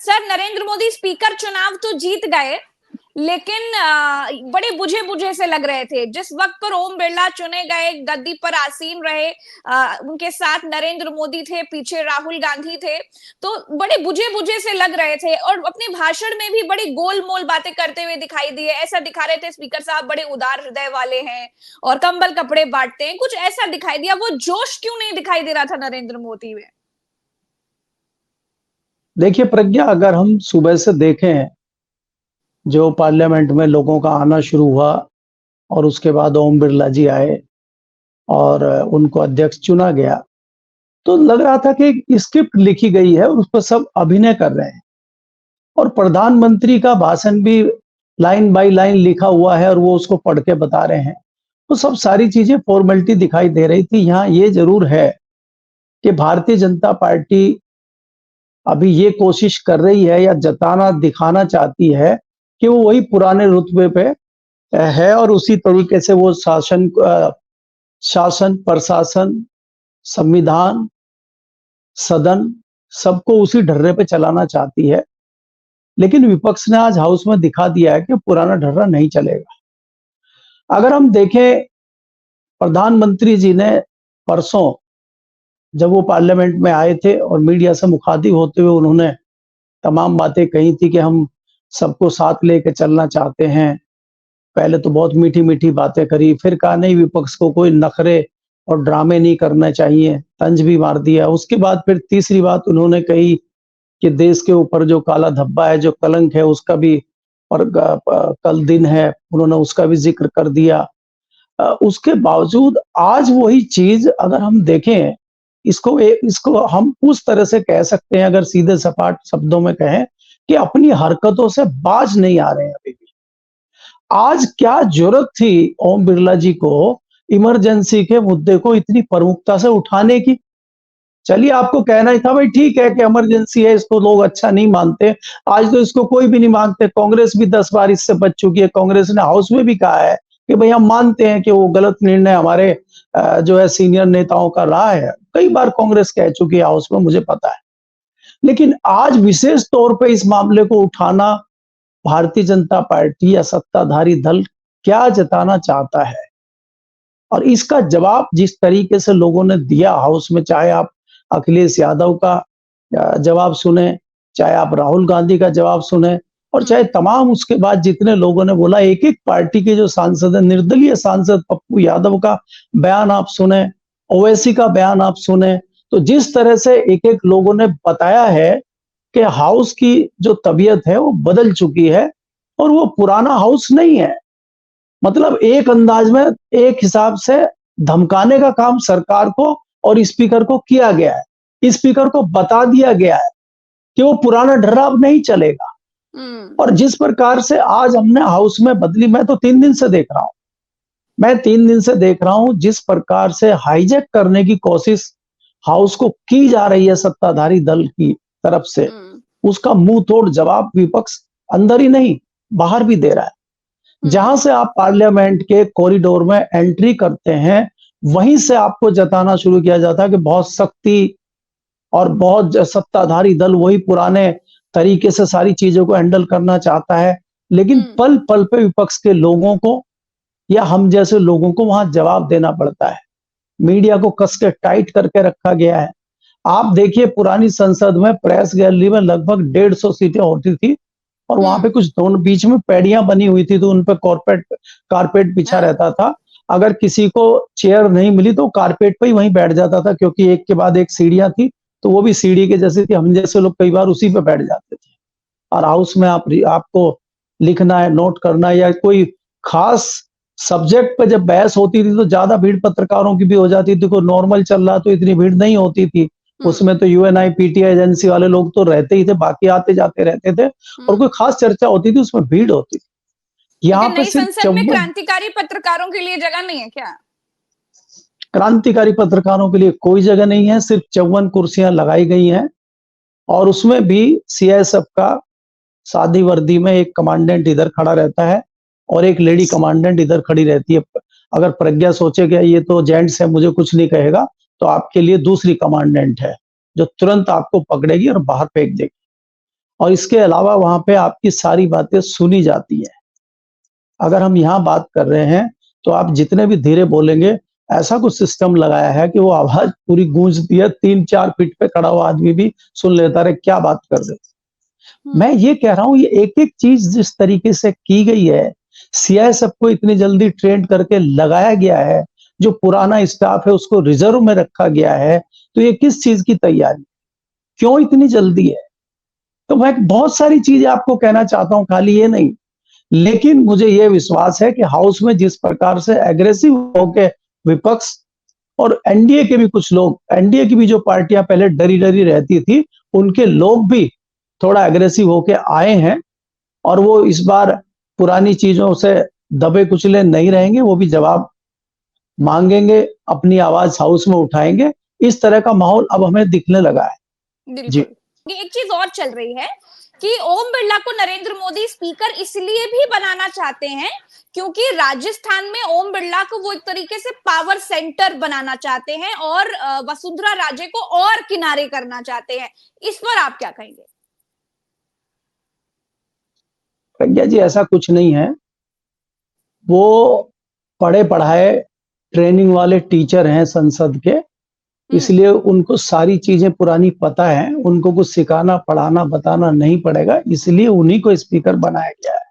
Sir, Narendra Modi speaker चुनाव तो जीत गए, लेकिन बड़े बुझे बुझे से लग रहे थे। जिस वक्त पर ओम बिरला चुने गए, गद्दी पर आसीन रहे, उनके साथ नरेंद्र मोदी थे, पीछे राहुल गांधी थे, तो बड़े बुझे बुझे से लग रहे थे और अपने भाषण में भी बड़ी गोलमोल बातें करते हुए दिखाई दिए। ऐसा दिखा रहे थे स्पीकर साहब बड़े उदार हृदय वाले हैं और कंबल कपड़े बांटते हैं, कुछ ऐसा दिखाई दिया। वो जोश क्यों नहीं दिखाई दे रहा था नरेंद्र मोदी में? देखिए प्रज्ञा, अगर हम सुबह से देखें जो पार्लियामेंट में लोगों का आना शुरू हुआ और उसके बाद ओम बिरला जी आए और उनको अध्यक्ष चुना गया, तो लग रहा था कि एक स्क्रिप्ट लिखी गई है और उस पर सब अभिनय कर रहे हैं और प्रधानमंत्री का भाषण भी लाइन बाय लाइन लिखा हुआ है और वो उसको पढ़ के बता रहे हैं। तो सब सारी चीजें फॉर्मेलिटी दिखाई दे रही थी। यहाँ ये जरूर है कि भारतीय जनता पार्टी अभी ये कोशिश कर रही है या जताना दिखाना चाहती है कि वो वही पुराने रुतबे पे है और उसी तरीके से वो शासन प्रशासन संविधान सदन सबको उसी ढर्रे पे चलाना चाहती है। लेकिन विपक्ष ने आज हाउस में दिखा दिया है कि पुराना ढर्रा नहीं चलेगा। अगर हम देखें, प्रधानमंत्री जी ने परसों जब वो पार्लियामेंट में आए थे और मीडिया से मुखातिब होते हुए उन्होंने तमाम बातें कही थी कि हम सबको साथ लेके चलना चाहते हैं। पहले तो बहुत मीठी मीठी बातें करी, फिर कहा नहीं विपक्ष को कोई नखरे और ड्रामे नहीं करने चाहिए, तंज भी मार दिया। उसके बाद फिर तीसरी बात उन्होंने कही कि देश के ऊपर जो काला धब्बा है, जो कलंक है, उसका भी और कल दिन है, उन्होंने उसका भी जिक्र कर दिया। उसके बावजूद आज वही चीज अगर हम देखें, इसको हम उस तरह से कह सकते हैं, अगर सीधे सपाट शब्दों में कहें, कि अपनी हरकतों से बाज नहीं आ रहे हैं अभी भी। आज क्या जरूरत थी ओम बिरला जी को इमरजेंसी के मुद्दे को इतनी प्रमुखता से उठाने की? चलिए, आपको कहना ही था भाई ठीक है कि इमरजेंसी है, इसको लोग अच्छा नहीं मानते। आज तो इसको कोई भी नहीं मानते, कांग्रेस भी 10 बार इससे बच चुकी है। कांग्रेस ने हाउस में भी कहा है कि भाई हम मानते हैं कि वो गलत निर्णय हमारे जो है सीनियर नेताओं का रहा है। कई बार कांग्रेस कह चुकी है हाउस में, मुझे पता है। लेकिन आज विशेष तौर पे इस मामले को उठाना भारतीय जनता पार्टी या सत्ताधारी दल क्या जताना चाहता है, और इसका जवाब जिस तरीके से लोगों ने दिया हाउस में, चाहे आप अखिलेश यादव का जवाब सुने, चाहे आप राहुल गांधी का जवाब सुने, और चाहे तमाम उसके बाद जितने लोगों ने बोला, एक एक पार्टी के जो सांसद है, निर्दलीय सांसद पप्पू यादव का बयान आप सुने, ओवैसी का बयान आप सुने, तो जिस तरह से एक एक लोगों ने बताया है कि हाउस की जो तबीयत है वो बदल चुकी है और वो पुराना हाउस नहीं है। मतलब एक अंदाज में, एक हिसाब से धमकाने का काम सरकार को और स्पीकर को किया गया है। स्पीकर को बता दिया गया है कि वो पुराना ढर्रा अब नहीं चलेगा। और जिस प्रकार से आज हमने हाउस में बदली, मैं तो 3 दिन से देख रहा हूं, जिस प्रकार से हाईजैक करने की कोशिश हाउस को की जा रही है सत्ताधारी दल की तरफ से, उसका मुंह तोड़ जवाब विपक्ष अंदर ही नहीं बाहर भी दे रहा है। जहां से आप पार्लियामेंट के कॉरिडोर में एंट्री करते हैं, वहीं से आपको जताना शुरू किया जाता है कि बहुत सख्ती और बहुत सत्ताधारी दल वही पुराने तरीके से सारी चीजों को हैंडल करना चाहता है। लेकिन पल पल पे विपक्ष के लोगों को या हम जैसे लोगों को वहां जवाब देना पड़ता है। मीडिया को कस के टाइट करके रखा गया है। आप देखिए, पुरानी संसद में प्रेस गैलरी में लगभग 150 सीटें होती थी और वहां पे कुछ दोनों बीच में पैड़ियां बनी हुई थी, तो उन पे कारपेट बिछा रहता था। अगर किसी को चेयर नहीं मिली तो कारपेट पे ही वहीं बैठ जाता था, क्योंकि एक के बाद एक सीढ़ियां थी, तो वो भी सीढ़ी के जैसी थी। हम जैसे लोग कई बार उसी पे बैठ जाते थे। और हाउस में आपको लिखना है, नोट करना है, या कोई खास सब्जेक्ट पे जब बहस होती थी तो ज्यादा भीड़ पत्रकारों की भी हो जाती थी। कोई नॉर्मल चल रहा तो इतनी भीड़ नहीं होती थी। उसमें तो यूएनआई पीटीआई एजेंसी वाले लोग तो रहते ही थे, बाकी आते जाते रहते थे, और कोई खास चर्चा होती थी उसमें भीड़ होती थी। यहाँ पे सिर्फ संसद में क्रांतिकारी पत्रकारों के लिए जगह नहीं है क्या? क्रांतिकारी पत्रकारों के लिए कोई जगह नहीं है, सिर्फ 54 कुर्सियां लगाई गई हैं, और उसमें भी सीआईएसएफ का सादी वर्दी में एक कमांडेंट इधर खड़ा रहता है और एक लेडी कमांडेंट इधर खड़ी रहती है। अगर प्रज्ञा सोचे कि ये तो जेंट्स है, मुझे कुछ नहीं कहेगा, तो आपके लिए दूसरी कमांडेंट है जो तुरंत आपको पकड़ेगी और बाहर फेंक देगी। और इसके अलावा वहां पे आपकी सारी बातें सुनी जाती है। अगर हम यहाँ बात कर रहे हैं तो आप जितने भी धीरे बोलेंगे, ऐसा कुछ सिस्टम लगाया है कि वो आवाज पूरी गूंजती है, 3-4 फीट पे खड़ा हुआ आदमी भी सुन लेता है क्या बात कर रहे। मैं ये कह रहा हूं, ये एक-एक चीज जिस तरीके से की गई है, सीआईएसएफ को इतनी जल्दी ट्रेन करके लगाया गया है, जो पुराना स्टाफ है उसको रिजर्व में रखा गया है, तो ये किस चीज की तैयारी? क्यों इतनी जल्दी है? तो मैं बहुत सारी चीजें आपको कहना चाहता हूं, खाली ये नहीं। लेकिन मुझे ये विश्वास है कि हाउस में जिस प्रकार से एग्रेसिव होके विपक्ष और एनडीए के भी कुछ लोग, एनडीए की भी जो पार्टियां पहले डरी-डरी रहती थी, उनके लोग भी थोड़ा एग्रेसिव होके आए हैं और वो इस बार पुरानी चीजों से दबे कुचले नहीं रहेंगे, वो भी जवाब मांगेंगे, अपनी आवाज हाउस में उठाएंगे। इस तरह का माहौल अब हमें दिखने लगा है। जी। बिल्कुल। एक चीज और चल रही है कि ओम बिरला को नरेंद्र मोदी स्पीकर इसलिए भी बनाना चाहते हैं क्योंकि राजस्थान में ओम बिरला को वो एक तरीके से पावर सेंटर बनाना चाहते हैं और वसुंधरा राजे को और किनारे करना चाहते हैं। इस पर आप क्या कहेंगे? प्रज्ञा जी, ऐसा कुछ नहीं है। वो पढ़े पढ़ाए ट्रेनिंग वाले टीचर हैं संसद के, इसलिए उनको सारी चीजें पुरानी पता है, उनको कुछ सिखाना पढ़ाना बताना नहीं पड़ेगा, इसलिए उन्हीं को स्पीकर बनाया गया है।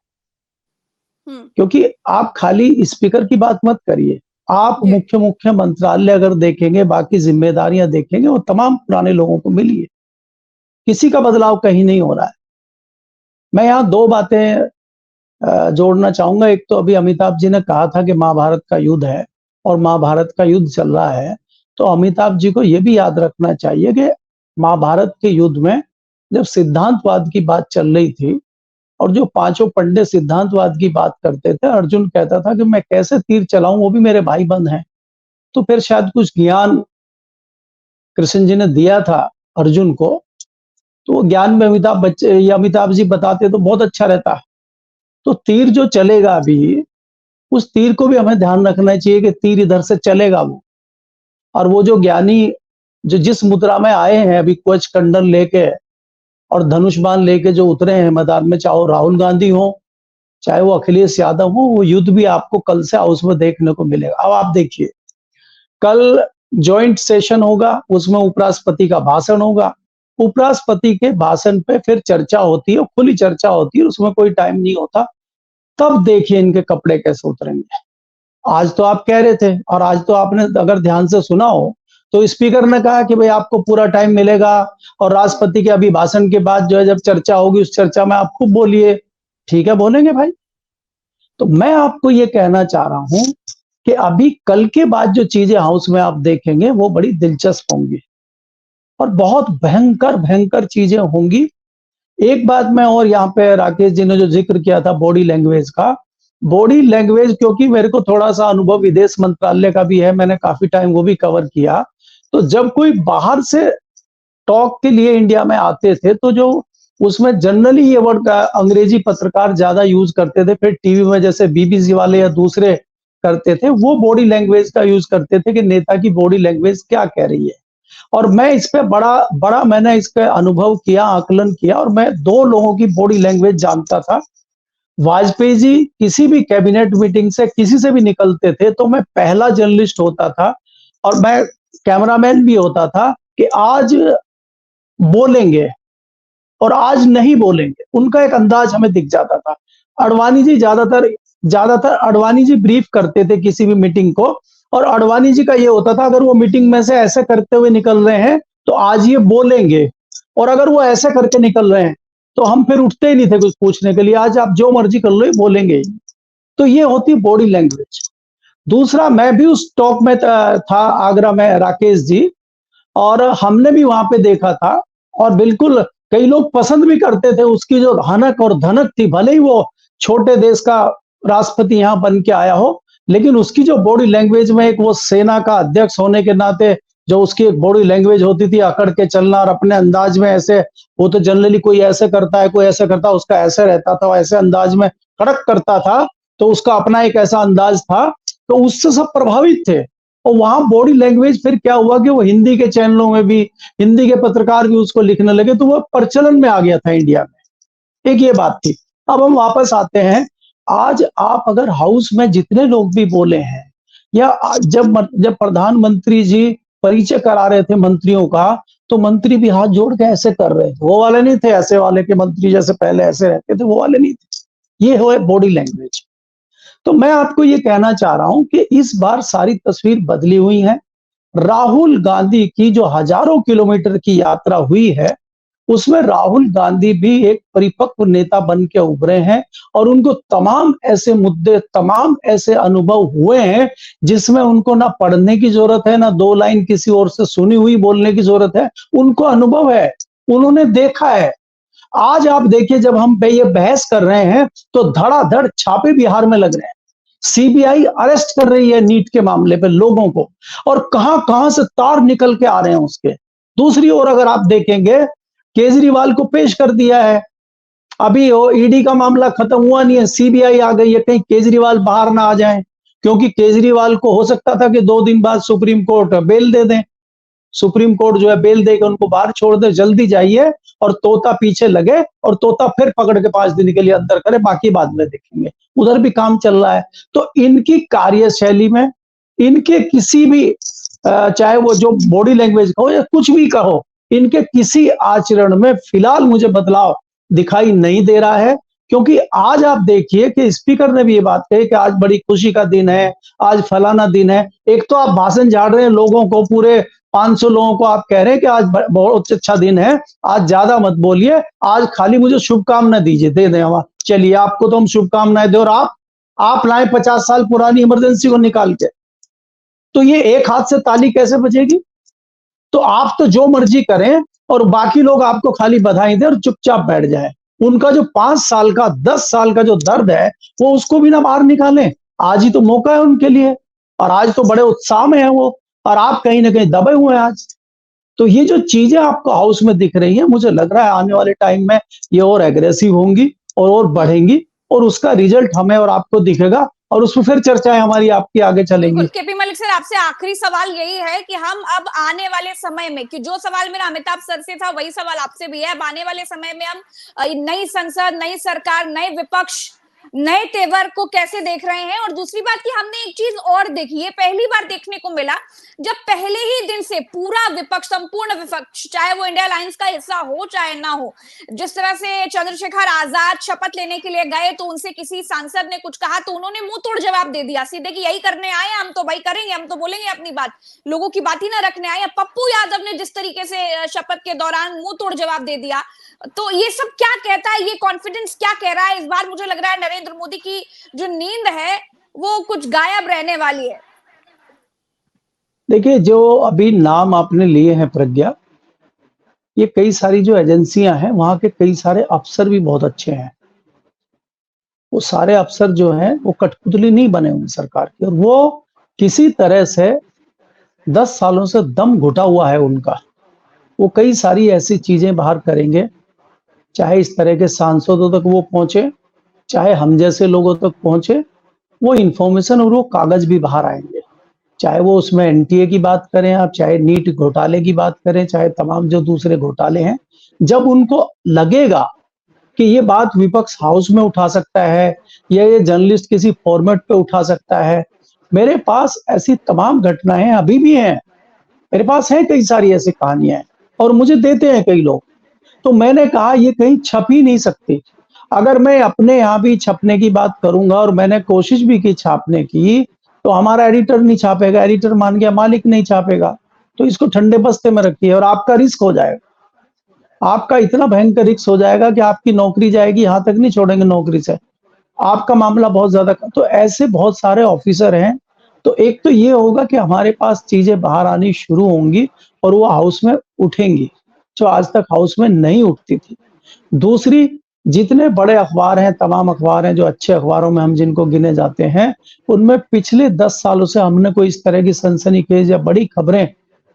क्योंकि आप खाली स्पीकर की बात मत करिए, आप मुख्य मंत्रालय अगर देखेंगे, बाकी जिम्मेदारियां देखेंगे, वो तमाम पुराने लोगों को मिली है, किसी का बदलाव कहीं नहीं हो रहा है। मैं यहाँ 2 बातें जोड़ना चाहूंगा। एक तो अभी अमिताभ जी ने कहा था कि महाभारत का युद्ध है और महाभारत का युद्ध चल रहा है, तो अमिताभ जी को यह भी याद रखना चाहिए कि महाभारत के युद्ध में जब सिद्धांतवाद की बात चल रही थी और जो 5 पंडित सिद्धांतवाद की बात करते थे, अर्जुन कहता था कि मैं कैसे तीर चलाऊं, वो भी मेरे भाई बंद हैं। तो फिर शायद कुछ ज्ञान कृष्ण जी ने दिया था अर्जुन को, तो वो ज्ञान में अमिताभ जी बताते तो बहुत अच्छा रहता। तो तीर जो चलेगा अभी, उस तीर को भी हमें ध्यान रखना चाहिए कि तीर इधर से चलेगा वो। और वो जो ज्ञानी जो जिस मुद्रा में आए हैं अभी कवच कंडल लेके और धनुष बाण लेके जो उतरे हैं मैदान में, चाहे राहुल गांधी हो, चाहे वो अखिलेश यादव हो, वो युद्ध भी आपको कल से हाउस में देखने को मिलेगा। अब आप देखिए, कल जॉइंट सेशन होगा, उसमें उपराष्ट्रपति का भाषण होगा। उपराष्ट्रपति के भाषण पे फिर चर्चा होती है, खुली चर्चा होती है, उसमें कोई टाइम नहीं होता। तब देखिए इनके कपड़े कैसे उतरेंगे। आज तो आप कह रहे थे, और आज तो आपने अगर ध्यान से सुना हो तो स्पीकर ने कहा कि भाई आपको पूरा टाइम मिलेगा और राष्ट्रपति के अभिभाषण के बाद जो है जब चर्चा होगी उस चर्चा में आप खूब बोलिए। ठीक है, बोलेंगे भाई। तो मैं आपको ये कहना चाह रहा हूं कि अभी कल के बाद जो चीजें हाउस में आप देखेंगे वो बड़ी दिलचस्प होंगी और बहुत भयंकर भयंकर चीजें होंगी। एक बात मैं और यहाँ पे राकेश जी ने जो जिक्र किया था बॉडी लैंग्वेज का, बॉडी लैंग्वेज, क्योंकि मेरे को थोड़ा सा अनुभव विदेश मंत्रालय का भी है, मैंने काफी टाइम वो भी कवर किया। तो जब कोई बाहर से टॉक के लिए इंडिया में आते थे तो जो उसमें जनरली ये वर्ड अंग्रेजी पत्रकार ज्यादा यूज करते थे, फिर टीवी में जैसे बीबीसी वाले या दूसरे करते थे, वो बॉडी लैंग्वेज का यूज करते थे कि नेता की बॉडी लैंग्वेज क्या कह रही है। और मैं इस पे बड़ा मैंने इसका अनुभव किया, आकलन किया, और मैं 2 लोगों की बॉडी लैंग्वेज जानता था। वाजपेयी जी किसी भी कैबिनेट मीटिंग से किसी से भी निकलते थे तो मैं पहला जर्नलिस्ट होता था और मैं कैमरामैन भी होता था कि आज बोलेंगे और आज नहीं बोलेंगे, उनका एक अंदाज हमें दिख जाता था। अडवाणी जी ज्यादातर अडवाणी जी ब्रीफ करते थे किसी भी मीटिंग को, और अडवाणी जी का ये होता था अगर वो मीटिंग में से ऐसे करते हुए निकल रहे हैं तो आज ये बोलेंगे, और अगर वो ऐसे करके निकल रहे हैं तो हम फिर उठते ही नहीं थे कुछ पूछने के लिए, आज आप जो मर्जी कर लो बोलेंगे ही। तो ये होती बॉडी लैंग्वेज। दूसरा, मैं भी उस टॉक में था आगरा में, राकेश जी, और हमने भी वहां पे देखा था, और बिल्कुल कई लोग पसंद भी करते थे उसकी जो हनक और धनक थी। भले ही वो छोटे देश का राष्ट्रपति यहाँ बन के आया हो, लेकिन उसकी जो बॉडी लैंग्वेज में एक वो सेना का अध्यक्ष होने के नाते जो उसकी एक बॉडी लैंग्वेज होती थी, अकड़ के चलना और अपने अंदाज में ऐसे, वो तो जनरली कोई ऐसे करता है कोई ऐसे करता है, उसका ऐसे रहता था, ऐसे अंदाज में कड़क करता था, तो उसका अपना एक ऐसा अंदाज था, तो उससे सब प्रभावित थे। और वहां बॉडी लैंग्वेज फिर क्या हुआ कि वो हिंदी के चैनलों में भी, हिंदी के पत्रकार भी उसको लिखने लगे, तो वो प्रचलन में आ गया था इंडिया में। एक ये बात थी। अब हम वापस आते हैं, आज आप अगर हाउस में जितने लोग भी बोले हैं या जब प्रधानमंत्री जी परिचय करा रहे थे मंत्रियों का, तो मंत्री भी हाथ जोड़ के ऐसे कर रहे थे, वो वाले नहीं थे ऐसे वाले के मंत्री जैसे पहले ऐसे रहते थे, वो वाले नहीं थे। ये है बॉडी लैंग्वेज। तो मैं आपको ये कहना चाह रहा हूं कि इस बार सारी तस्वीर बदली हुई है। राहुल गांधी की जो हजारों किलोमीटर की यात्रा हुई है, उसमें राहुल गांधी भी एक परिपक्व नेता बन के उभरे हैं और उनको तमाम ऐसे मुद्दे, तमाम ऐसे अनुभव हुए हैं जिसमें उनको ना पढ़ने की जरूरत है, ना दो लाइन किसी और से सुनी हुई बोलने की जरूरत है। उनको अनुभव है, उन्होंने देखा है। आज आप देखिए, जब हम पे ये बहस कर रहे हैं तो धड़ाधड़ छापे बिहार में लग रहे हैं। सीबीआई अरेस्ट कर रही है नीट के मामले पे लोगों को, और कहां-कहां से तार निकल के आ रहे हैं उसके। दूसरी ओर अगर आप देखेंगे, केजरीवाल को पेश कर दिया है। अभी वो ईडी का मामला खत्म हुआ नहीं है, सीबीआई आ गई है, कहीं केजरीवाल बाहर ना आ जाए, क्योंकि केजरीवाल को हो सकता था कि 2 दिन बाद सुप्रीम कोर्ट बेल दे दें। सुप्रीम कोर्ट जो है बेल देकर उनको बाहर छोड़ दे, जल्दी जाइए और तोता पीछे लगे और तोता फिर पकड़ के 5 दिन के लिए अंदर करे, बाकी बाद में देखेंगे। उधर भी काम चल रहा है। तो इनकी कार्यशैली में, इनके किसी भी चाहे वो जो बॉडी लैंग्वेज कहो या कुछ भी कहो, इनके किसी आचरण में फिलहाल मुझे बदलाव दिखाई नहीं दे रहा है। क्योंकि आज आप देखिए कि स्पीकर ने भी ये बात कही कि आज बड़ी खुशी का दिन है, आज फलाना दिन है। एक तो आप भाषण झाड़ रहे हैं लोगों को, पूरे 500 लोगों को आप कह रहे हैं कि आज बहुत अच्छा दिन है, आज ज्यादा मत बोलिए, आज खाली मुझे शुभकामनाएं दीजिए, दे दें हम। चलिए, आपको तो हम शुभकामनाएं दे, और आप लाए 50 साल पुरानी इमरजेंसी को निकाल के। तो ये एक हाथ से ताली कैसे बजेगी? तो आप तो जो मर्जी करें और बाकी लोग आपको खाली बधाई दें और चुपचाप बैठ जाएं। उनका जो 5 साल का, 10 साल का जो दर्द है, वो उसको भी ना बाहर निकालें। आज ही तो मौका है उनके लिए, और आज तो बड़े उत्साह में है वो, और आप कहीं ना कहीं दबे हुए हैं आज। तो ये जो चीजें आपको हाउस में दिख रही हैं, मुझे लग रहा है आने वाले टाइम में ये और एग्रेसिव होंगी और बढ़ेंगी, और उसका रिजल्ट हमें और आपको दिखेगा, और उसमें फिर चर्चाएं हमारी आपकी आगे चलेंगी। बिल्कुल। केपी मलिक सर, आपसे आखिरी सवाल यही है कि हम अब आने वाले समय में, कि जो सवाल मेरा अमिताभ सर से था वही सवाल आपसे भी है, अब आने वाले समय में हम नई संसद, नई सरकार, नए विपक्ष, नए तेवर को कैसे देख रहे हैं? और दूसरी बात कि हमने एक चीज और देखी है, पहली बार देखने को मिला, जब पहले ही दिन से पूरा विपक्ष, संपूर्ण विपक्ष, चाहे वो इंडिया अलायंस का हिस्सा हो चाहे ना हो, जिस तरह से चंद्रशेखर आजाद शपथ लेने के लिए गए तो उनसे किसी सांसद ने कुछ कहा तो उन्होंने मुंह तोड़ जवाब दे दिया सीधे कि यही करने आए, हम तो भाई करेंगे, हम तो बोलेंगे अपनी बात, लोगों की बात ही ना रखने आए। पप्पू यादव ने जिस तरीके से शपथ के दौरान मुंह तोड़ जवाब दे दिया, तो ये सब क्या कहता है, ये कॉन्फिडेंस क्या कह रहा है? इस बार मुझे लग रहा है नरेंद्र मोदी की जो नींद है वो कुछ गायब रहने वाली है। देखिए, जो अभी नाम आपने लिए हैं प्रज्ञा, ये कई सारी जो एजेंसियां हैं, वहां के कई सारे अफसर भी बहुत अच्छे हैं। वो सारे अफसर जो हैं वो कठपुतली नहीं बने हुए सरकार की, और वो किसी तरह से 10 सालों से दम घुटा हुआ है उनका। वो कई सारी ऐसी चीजें बाहर करेंगे, चाहे इस तरह के सांसदों तक वो पहुंचे, चाहे हम जैसे लोगों तक पहुंचे, वो इंफॉर्मेशन और वो कागज भी बाहर आएंगे। चाहे वो उसमें एनटीए की बात करें आप, चाहे नीट घोटाले की बात करें, चाहे तमाम जो दूसरे घोटाले हैं, जब उनको लगेगा कि ये बात विपक्ष हाउस में उठा सकता है या ये जर्नलिस्ट किसी फॉर्मेट पे उठा सकता है, मेरे पास ऐसी तमाम घटनाएं अभी भी हैं। मेरे पास है कई सारी ऐसी कहानियां, और मुझे देते हैं कई लोग। तो मैंने कहा ये कहीं छप ही नहीं सकती। अगर मैं अपने यहाँ भी छपने की बात करूंगा, और मैंने कोशिश भी की छापने की, तो हमारा एडिटर नहीं छापेगा, एडिटर मान गया मालिक नहीं छापेगा। तो इसको ठंडे बस्ते में रखिए, और आपका रिस्क हो जाएगा। आपका इतना भयंकर रिस्क हो जाएगा कि आपकी नौकरी जाएगी, यहां तक नहीं छोड़ेंगे नौकरी से, आपका मामला बहुत ज्यादा। तो ऐसे बहुत सारे ऑफिसर हैं। तो एक तो ये होगा कि हमारे पास चीजें बाहर आनी शुरू होंगी और वो हाउस में उठेंगी, जो आज तक हाउस में नहीं उठती थी। दूसरी, जितने बड़े अखबार हैं, तमाम अखबार हैं, जो अच्छे अखबारों में हम जिनको गिने जाते हैं, उनमें पिछले 10 सालों से हमने कोई इस तरह की सनसनीखेज या बड़ी खबरें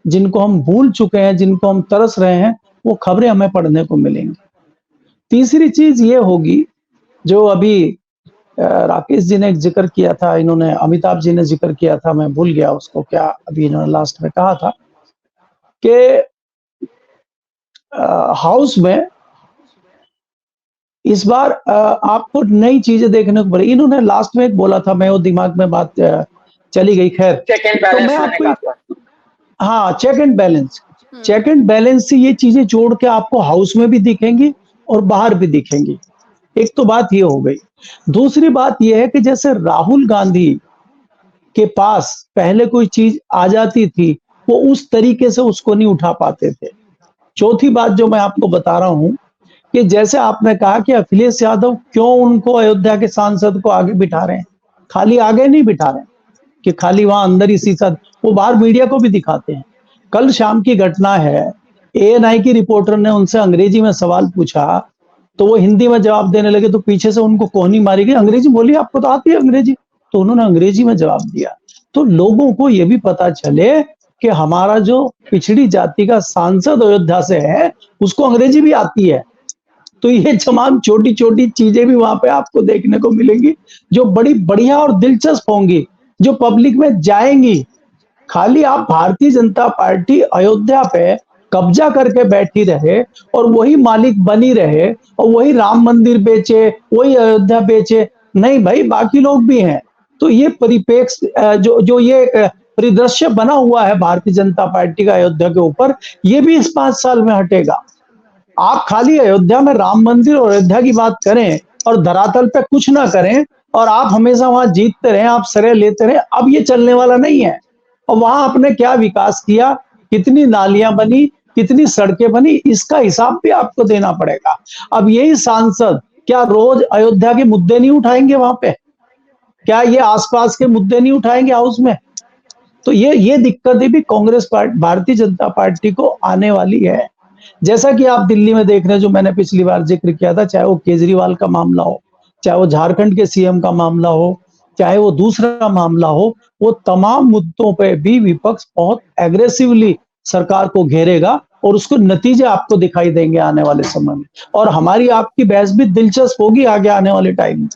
जिनको हम भूल चुके हैं, जिनको हम तरस रहे हैं, वो खबरें हमें पढ़ने को मिलेंगी। तीसरी चीज ये होगी, जो अभी राकेश जी ने एक जिक्र किया था, इन्होंने अमिताभ जी ने जिक्र किया था, मैं भूल गया उसको क्या अभी इन्होंने लास्ट में कहा था, कि हाउस में इस बार आपको नई चीजें देखने को मिली। इन्होंने लास्ट में एक बोला था, मैं वो दिमाग में बात चली गई, खैर। चेक एंड तो बैलेंस मैं मैंने आपको कहा था। हाँ, check and balance, check and balance से ये चीजें जोड़ के आपको हाउस में भी दिखेंगी और बाहर भी दिखेंगी। एक तो बात ये हो गई। दूसरी बात ये है कि जैसे राहुल गांधी के पास पहले कोई चीज आ जाती थी, वो उस तरीके से उसको नहीं उठा पाते थे। चौथी बात जो मैं आपको बता रहा हूं कि जैसे आपने कहा कि अखिलेश यादव क्यों उनको अयोध्या के सांसद को आगे बिठा रहे हैं, खाली आगे नहीं बिठा रहे हैं कि खाली वहां अंदर ही सीसा, वो बाहर मीडिया को भी दिखाते हैं। कल शाम की घटना है, एएनआई की रिपोर्टर ने उनसे अंग्रेजी में सवाल पूछा, तो वो हिंदी में जवाब देने लगे, तो पीछे से उनको कोहनी मारी गई, अंग्रेजी बोली, आपको तो आती है अंग्रेजी। तो उन्होंने अंग्रेजी में जवाब दिया। तो लोगों को ये भी पता चले कि हमारा जो पिछड़ी जाति का सांसद अयोध्या से है, उसको अंग्रेजी भी आती है। तो ये तमाम छोटी छोटी चीजें भी वहां पे आपको देखने को मिलेंगी, जो बड़ी बढ़िया और दिलचस्प होंगी, जो पब्लिक में जाएंगी। खाली आप भारतीय जनता पार्टी अयोध्या पे कब्जा करके बैठी रहे और वही मालिक बनी रहे और वही राम मंदिर बेचे, वही अयोध्या बेचे, नहीं भाई, बाकी लोग भी हैं। तो ये परिप्रेक्ष्य जो जो ये परिदृश्य बना हुआ है भारतीय जनता पार्टी का अयोध्या के ऊपर, ये भी इस 5 साल में हटेगा। आप खाली अयोध्या में राम मंदिर और अयोध्या की बात करें और धरातल पे कुछ ना करें और आप हमेशा वहां जीतते रहें, आप श्रेय लेते रहें, अब ये चलने वाला नहीं है। और वहां आपने क्या विकास किया, कितनी नालियां बनी, कितनी सड़कें बनी, इसका हिसाब भी आपको देना पड़ेगा। अब यही सांसद क्या रोज अयोध्या के मुद्दे नहीं उठाएंगे वहां पे? क्या ये आसपास के मुद्दे नहीं उठाएंगे हाउस में? तो ये दिक्कतें भी कांग्रेस पार्टी, भारतीय जनता पार्टी को आने वाली है। जैसा कि आप दिल्ली में देख रहे हैं, जो मैंने पिछली बार जिक्र किया था, चाहे वो केजरीवाल का मामला हो, चाहे वो झारखंड के सीएम का मामला हो, चाहे वो दूसरा मामला हो, वो तमाम मुद्दों पे भी विपक्ष बहुत एग्रेसिवली सरकार को घेरेगा और उसको नतीजे आपको दिखाई देंगे आने वाले समय में। और हमारी आपकी बहस भी दिलचस्प होगी आगे आने वाले टाइम में।